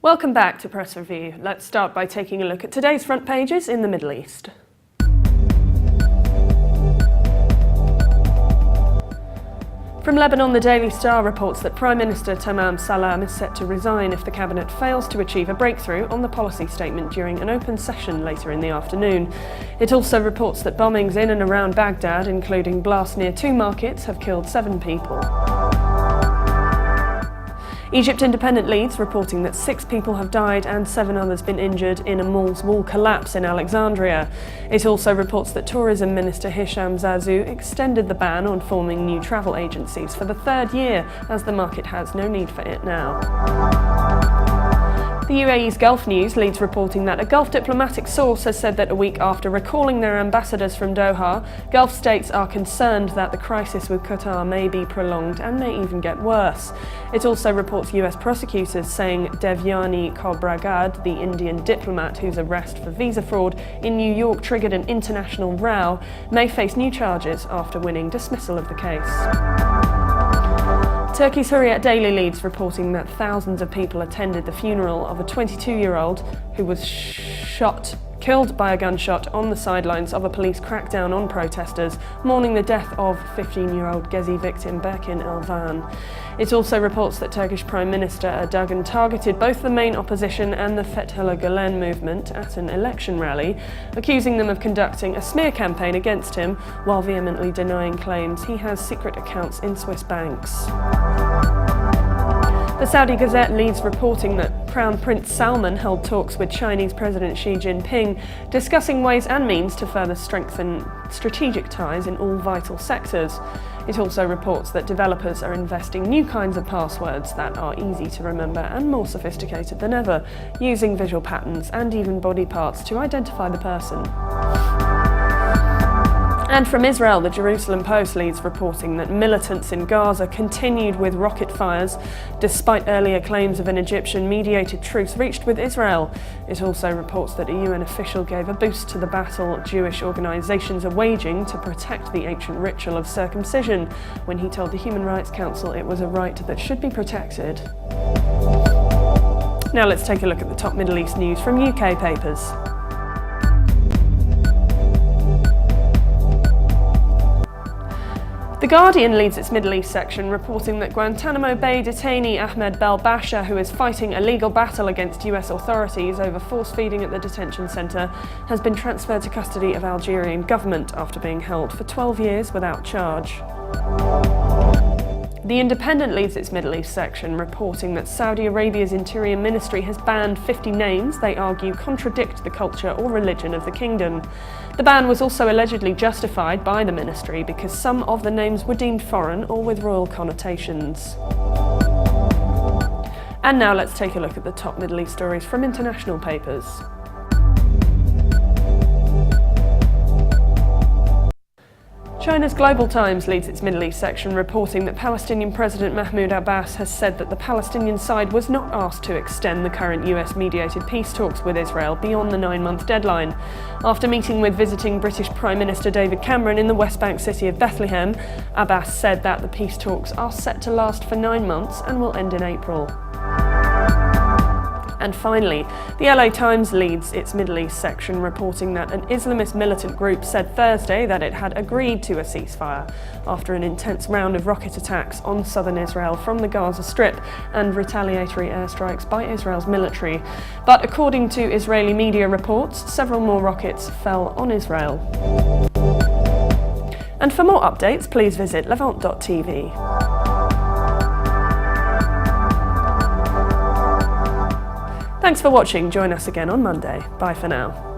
Welcome back to Press Review. Let's start by taking a look at today's front pages in the Middle East. From Lebanon, the Daily Star reports that Prime Minister Tamam Salam is set to resign if the cabinet fails to achieve a breakthrough on the policy statement during an open session later in the afternoon. It also reports that bombings in and around Baghdad, including blasts near 2 markets, have killed 7 people. Egypt Independent leads reporting that 6 people have died and 7 others been injured in a mall's wall collapse in Alexandria. It also reports that Tourism Minister Hisham Zazu extended the ban on forming new travel agencies for the 3rd year, as the market has no need for it now. The UAE's Gulf News leads reporting that a Gulf diplomatic source has said that a week after recalling their ambassadors from Doha, Gulf states are concerned that the crisis with Qatar may be prolonged and may even get worse. It also reports US prosecutors saying Devyani Khobragad, the Indian diplomat whose arrest for visa fraud in New York triggered an international row, may face new charges after winning dismissal of the case. Turkey's Hurriyet Daily leads reporting that thousands of people attended the funeral of a 22-year-old who was killed by a gunshot on the sidelines of a police crackdown on protesters, mourning the death of 15-year-old Gezi victim Berkin Elvan. It also reports that Turkish Prime Minister Erdogan targeted both the main opposition and the Fethullah Gulen movement at an election rally, accusing them of conducting a smear campaign against him while vehemently denying claims he has secret accounts in Swiss banks. The Saudi Gazette leads reporting that Crown Prince Salman held talks with Chinese President Xi Jinping, discussing ways and means to further strengthen strategic ties in all vital sectors. It also reports that developers are investing new kinds of passwords that are easy to remember and more sophisticated than ever, using visual patterns and even body parts to identify the person. And from Israel, the Jerusalem Post leads reporting that militants in Gaza continued with rocket fires despite earlier claims of an Egyptian-mediated truce reached with Israel. It also reports that a UN official gave a boost to the battle Jewish organisations are waging to protect the ancient ritual of circumcision, when he told the Human Rights Council it was a right that should be protected. Now let's take a look at the top Middle East news from UK papers. The Guardian leads its Middle East section reporting that Guantanamo Bay detainee Ahmed Belbasha, who is fighting a legal battle against US authorities over force-feeding at the detention centre, has been transferred to custody of Algerian government after being held for 12 years without charge. The Independent leads its Middle East section reporting that Saudi Arabia's Interior Ministry has banned 50 names they argue contradict the culture or religion of the kingdom. The ban was also allegedly justified by the ministry because some of the names were deemed foreign or with royal connotations. And now let's take a look at the top Middle East stories from international papers. China's Global Times leads its Middle East section reporting that Palestinian President Mahmoud Abbas has said that the Palestinian side was not asked to extend the current US-mediated peace talks with Israel beyond the 9-month deadline. After meeting with visiting British Prime Minister David Cameron in the West Bank city of Bethlehem, Abbas said that the peace talks are set to last for 9 months and will end in April. And finally, the LA Times leads its Middle East section reporting that an Islamist militant group said Thursday that it had agreed to a ceasefire after an intense round of rocket attacks on southern Israel from the Gaza Strip and retaliatory airstrikes by Israel's military. But according to Israeli media reports, several more rockets fell on Israel. And for more updates, please visit Levant.tv. Thanks for watching. Join us again on Monday. Bye for now.